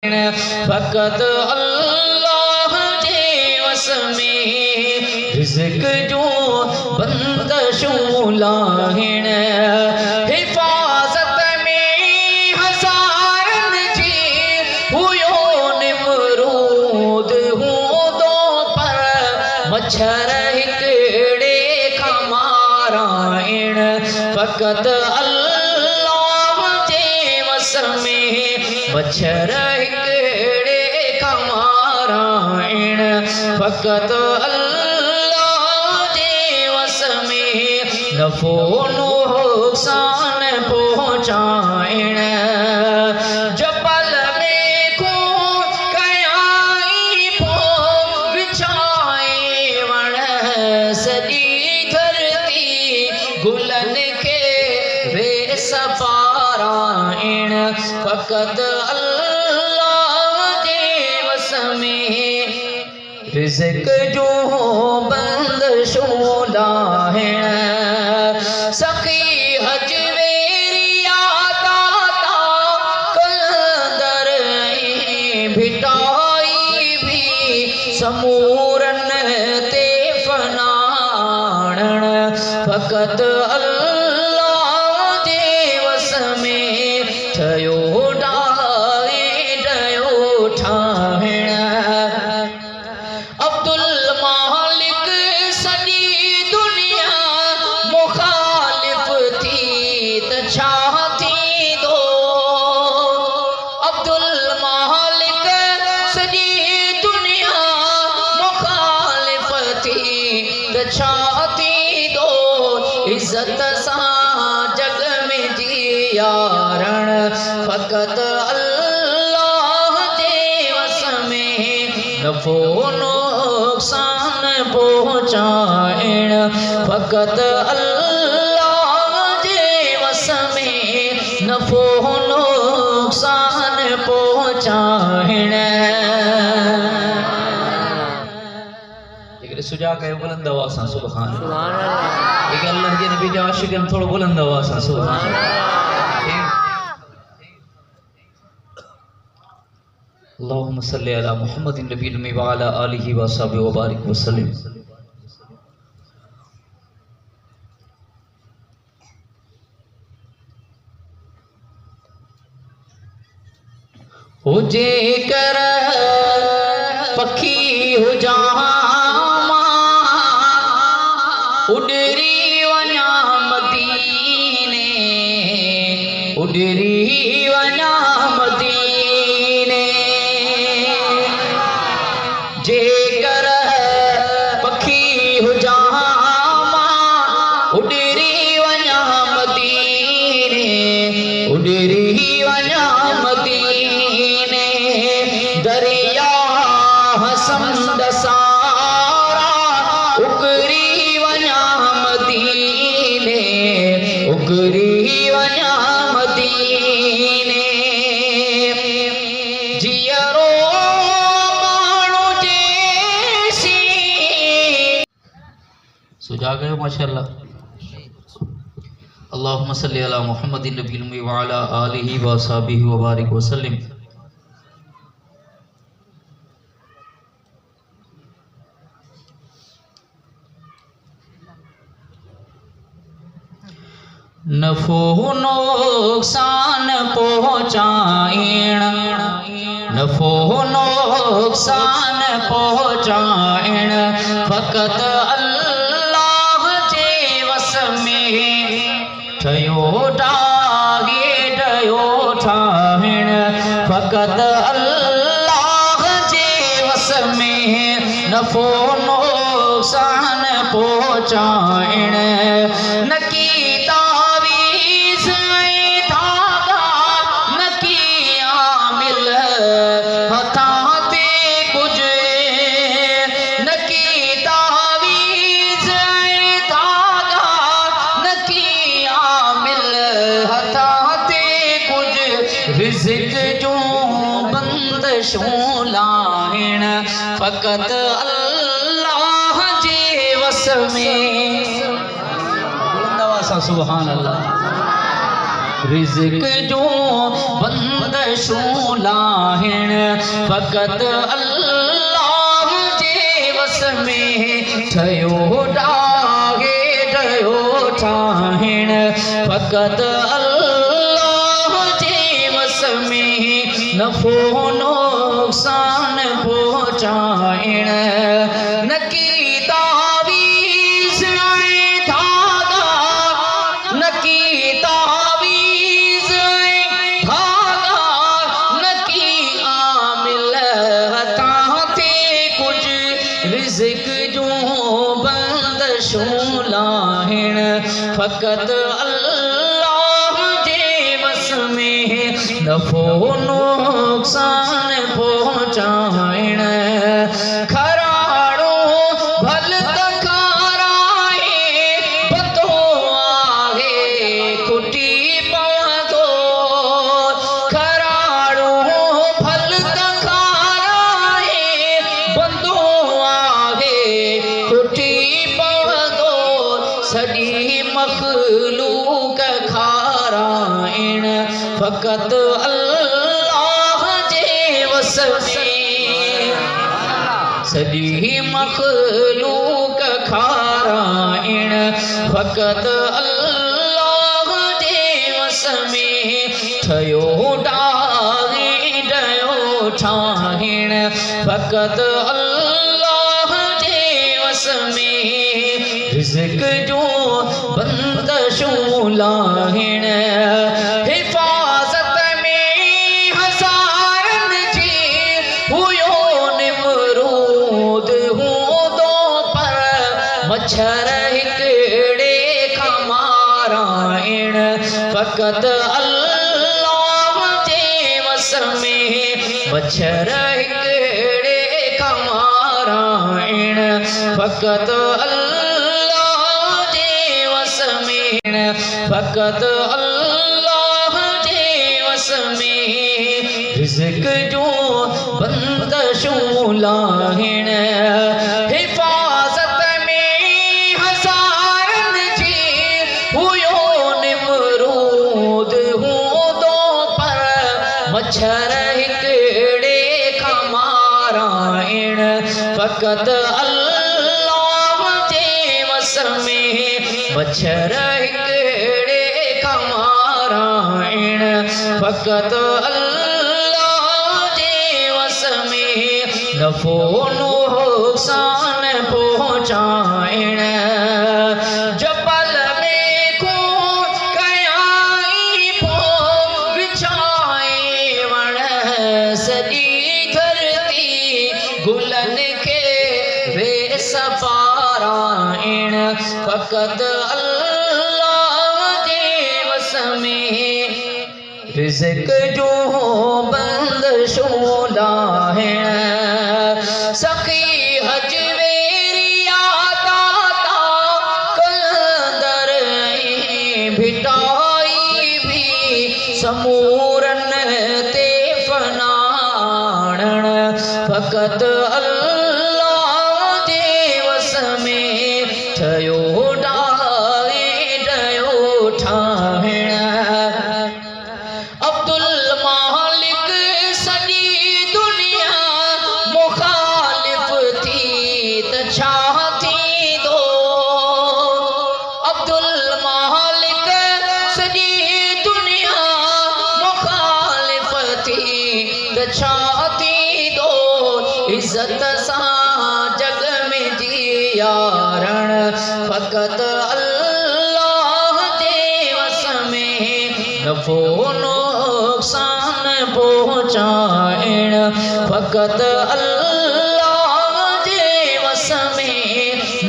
फकत अल्लाह जे वस में रिज़्क़ जो बंदशूं लाहिण हिफ़ाज़त में हज़ारनि जी हुयो निमरूद हूंदो पर मच्छर हिकिड़े खां माराइण फकत अल्लाह जे वस में मच्छर हिकिड़े खां माराइण फकत अल्लाह जे वस में नफ़ो नुक़सान पहुचाइण जबल में खून कयाई पोइ विछाए वण सॼी धरती गुलनि खे वेस पाराइण फकत रिज़्क़ जो बंदशूं लाहिण सखी हज वेरिया दाता कलंदर भिटाई भी समूरन ते फनाणण फकत अल्लाह जे वस में ठहियो इज्जत सां जग में जियारण फकत अल्लाह जे वस में नफ़ो नुक़सान पहुचाइण फकत अल्लाह जे वस में नफ़ो नुक़सान पहुचाइण सुजा कयो बुलंद आवाज़ सां सुभान अल्लाह एक अल्लाह जे नबी जा आशिक़न थोड़ो बुलंद आवाज़ सां सुभान अल्लाह अल्लाहुम्मा सल्लि अला मुहम्मदिन नबील उम्मी व अला आलिहि व अस्हाबिहि व बारिक व सल्लिम हुजे कर पखी हुजा उडरी वञा मदीने उडरी वञा मदीने जेकर पखी हुजा उडरी वञा मदीने उडरी वञा मदीने दरिया समुंड सारा उकरी उगरी वञा मदीने जियरो माण्हू जेसी सुजा गयो माशाअल्लाह अल्लाहुम्मा सल्लि अला मुहम्मदिन नबील उम्मी व अला आलिहि व अस्हाबिहि व बारिक व सल्लिम नफ़ो नुक़सान पहुचाइण नफ़ो नुक़सान पहुचाइण फकत अल्लाह जे वस में ठहियो डाहे डयो ठाहिण फकत अल्लाह जे वस में नफ़ो नुक़सान पहुचाइण नकी रिज़्क़ जो बंदशूं लाहिण फकत अल्लाह जे वस में बुलंद आवाज़ सां सुभान अल्लाह रिज़्क़ जो बंदशूं लाहिण फ़क़त अल्लाह जे वस में ठहियो डाहे डयो ठाहिण फ़क़त अल्लाह जे वस में नफ़ो नुक़सान पहुचाइण न की तावीज़ ऐं धागा न की तावीज़ ऐं धागा न की आमिल हथां ते कुझु रिज़्क़ जूं बंदशूं लाहिण फ़क़त अल्लाह जे वस में नफ़ो नुक़सान पहुचाइण खराड़ो भल त खाराए बंदो आहे खुटी पवंदो खराड़ो भल त खाराए बंदो आहे खुटी पवंदो सॼी मख़लूक खाराइण फ़क़त अल्लाह जे वस में सॼी मख़लूक खाराइण फ़क़त अल्लाह जे वस में ठहियो डाहे डयो ठाहिण फ़क़त अल्लाह जे वस में रिज़्क़ जो बंदशूं लाहिण हिफ़ाज़त में हज़ारनि जी हुयो निमरूद हूंदो पर मच्छर हिकिड़े खां माराइण फ़क़त अल्लाह जे वस में मच्छर हिकिड़े खां माराइण फ़क़त अल्लाह जे वस में फ़क़त अल्लाह जे वस में रिज़्क़ जो बंदशूं लाहिण हिफ़ाज़त में हज़ारनि जी हुयो निमरूद हूंदो पर मच्छर हिकिड़े खां माराइण फ़क़त अल्लाह जे वस में मच्छर हिकिड़े खां माराइण फ़क़त अल्लाह जे वस में नफ़ो नुक़सान पहुचाइण जबल में खून कयाई पोइ विछाए वण सॼी धरती गुलनि खे वेस पाराइण फ़क़त अल्लाह जे वस में रिज़्क़ जो बंदशूं लाहिण सखी हज वेरिया दाता कलंदर ऐं भिटाई भी समूरन ते फनाणण फ़क़त अल्लाह जे वस में ठहियो डाहे डयो ठाहिण अब्दुल मालिक सॼी दुनिया मुखालिफ़ थी त छा थींदो अब्दुल मालिक सॼी दुनिया मुखालिफ़ थी त छा थींदो इज़त सां जग में जियारण फ़क़त अल्लाह जे वस में नफ़ो नुक़सान पहुचाइण फ़क़त अल्लाह जे वस में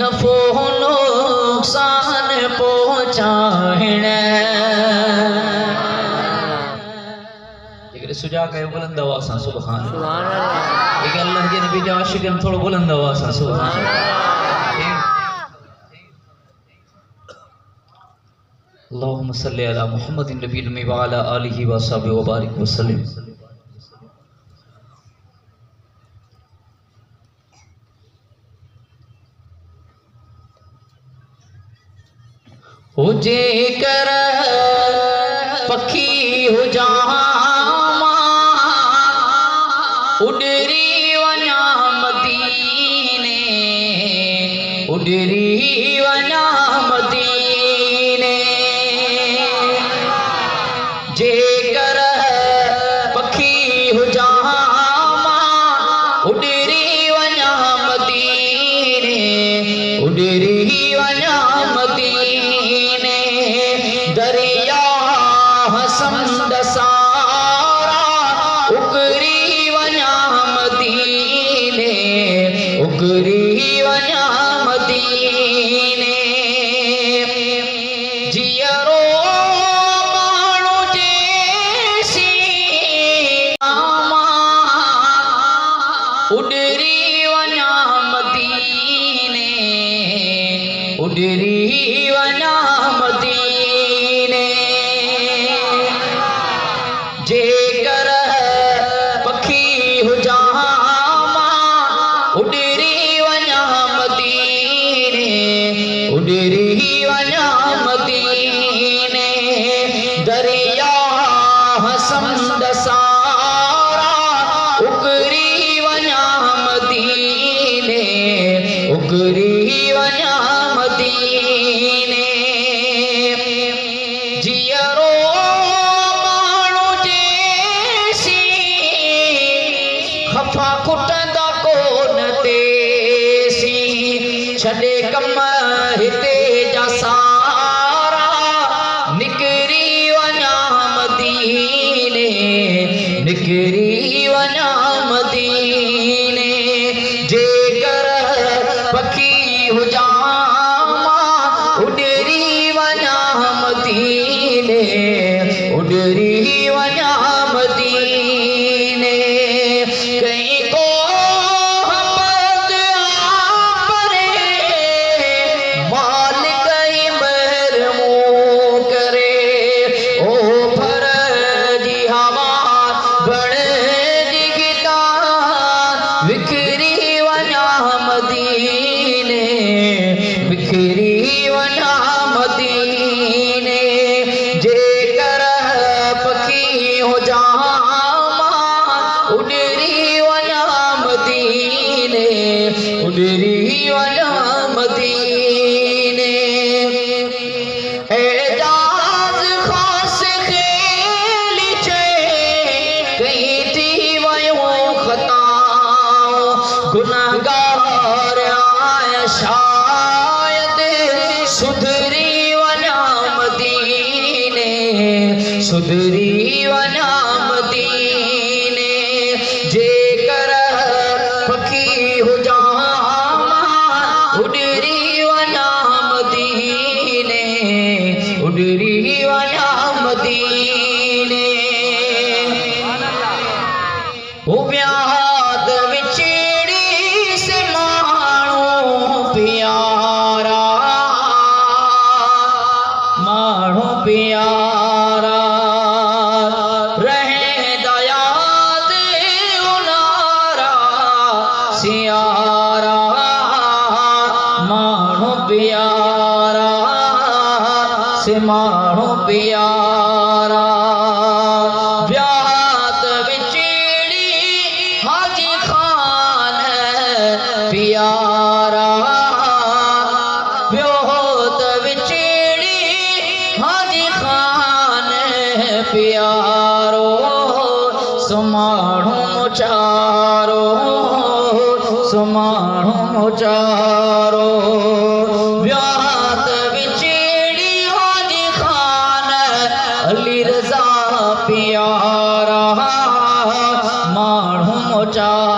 नफ़ो नुक़सान पहुचाइण सुजा कयो बुलंद आवाज़ सां सुभान अल्लाह ये अल्लाह जे नबी जा आशिक़न थोड़ो बुलंद आवाज़ सां सुभान अल्लाह अल्लाहुम्मा सल्लि अला मुहम्मदिन नबील उम्मी व अला आलिहि व अस्हाबिहि व बारिक व सल्लिम हो जे कर पखी हुजां उडरी वञा मदीने, उडरी वञा मदीने। जेकर पखी हुजां उडरी वञा मदीने, उडरी वञा मदीने। दरिया समुंड सारा उकरी वञा मदीने, उकरी वञा मदीने। जियरो माण्हू जेसी उडरी वञा मदीने, उडरी वञा मदीने। जेकर पखी हुजां उडरी वञा मदीने, उडरी वञा मदीने। दरिया समुंड सारा उकरी वञा मदीने, उकरी वञा मदीने। जियरो माण्हू जेसी खफा कुटंदा कोन तेसी। छॾे कम हिते जा सारा निकिरी वञा मदीने, निकिरी वञा मदीने। जेकर पखी हुजां उडरी वञा मदीने, उडरी वञा मदीने। कहीं को हमद आपरे मालिक ही महरमो करे। ओ भर जी हवा बण जी गिता विखरी वञा मदीने, विखरी वञा मदीने। जेकर पखी हुजां उडरी वञा मदीने, उडरी वञा मदीने। एजाज़ ख़ास खेली चए कहीं थी वयो ख़ताओ। गुनहगार आया शायद सुधरी वञा मदीने, सुधरी वञा मदीने। जेकर पखी हुजां उडरी वञा मदीने, उडरी वञा मदीने। उब्याद विछड़ी से माण्हू प्यारा, माण्हू प्यारा। रहंदा याद उनारा सियारा, माण्हू प्यारा से माण्हू प्यारा। ब्यात विछड़ी हाजी खान प्यारा, ब्योत विछड़ी हाजी खान प्यारो। सुमाणो मुचारो, सुमाणो मुचारो। ब्यात विछड़ी हाजी खान अली रज़ा प्यारा, माण्हू मुचारो।